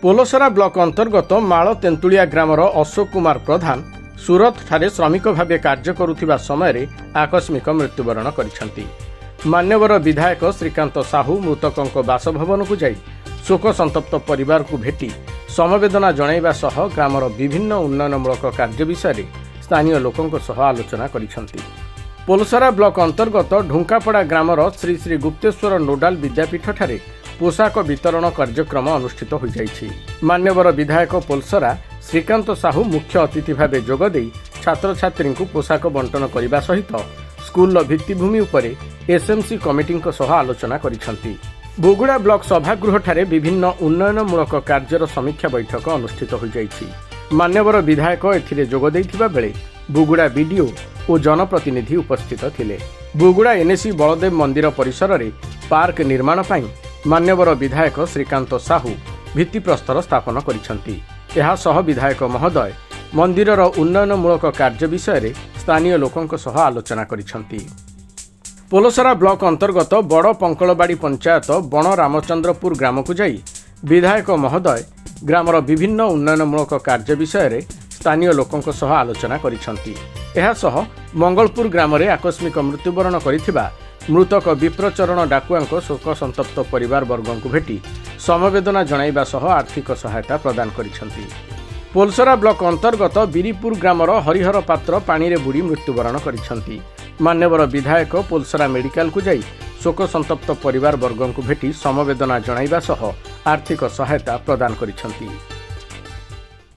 Polasara block अंतर्गत माଳ Tentulia grammar Ashok Kumar प्रधान सूरत ठारे श्रमिक भाव कार्य करुवा समय आकस्मिक मृत्युवरण कर मान्यवर विधायक श्रीकांत साहू मृतकों बासभवन को जाई शोक संतप्त परिवार को भेटी समवेदना जणाइबा सह ग्रामर विभिन्न उन्नयनमूलक कार्य विषय स्थानीय लोकों सह आलोचना करिसेंती। पोलसरा ब्लॉक अंतर्गत ढुंकापड़ा ग्रामर श्री श्री गुप्तेश्वर नोडाल विद्यापीठ ठारे पोशाक वितरण कार्यक्रम अनुष्ठित हो जाइछि। मान्यवर विधायक पोलसरा श्रीकांत साहू मुख्य अतिथि भाव जोगदे छात्र छात्री को पोशाक बंटन करने सहित स्कूल भित्तिभूमि उपरे एसएमसी कमिटी सह आलोचना करिसेंती। बोगुड़ा ब्लॉक सभागृह ठारे विभिन्न उन्नयनमूलक कार्यर समीक्षा बैठक अनुष्ठित हो जाइछि। मान्यवर विधायक एथिरे जोग दैथिबा बेले बोगुड़ा बीडीओ और जनप्रतिनिधि उपस्थित थिले। बोगुड़ा एनएसी बलदेव मंदिर परिसर में पार्क निर्माण पई मान्यवर विधायक श्रीकांत साहू भित्तिप्रस्तर स्थापन करिसेंती। एहा सह विधायक महोदय मंदिरर उन्नयनमूलक कार्य विषय स्थानीय लोकों सह आलोचना करिसेंती। पोलसरा ब्लॉक अंतर्गत बड़ पंकलबाड़ी पंचायत बण रामचंद्रपुर ग्राम को जाई विधायक महोदय ग्रामर विभिन्न उन्नयनमूलक कार्य विषय स्थानीय लोकों सह आलोचना करिसेंती। एहा सह मंगलपुर ग्राम में आकस्मिक मृत्युवरण करिथिबा मृतक विप्रचरण डाकुआ शोक संतप्त परिवार वर्गों को भेटी समवेदना जणाइबा सह आर्थिक सहायता प्रदान करिसेंती। पोलसरा ब्लॉक अंतर्गत बीरीपुर ग्रामर हरिहर पात्र पानी रे बुड़ी मृत्युवरण करिसेंती। मान्यवर विधायक पोलसरा मेडिकल को जाई शोक संतप्त परिवार वर्गों को भेटी समवेदना जणाइबा सह आर्थिक सहायता प्रदान करिसेंती।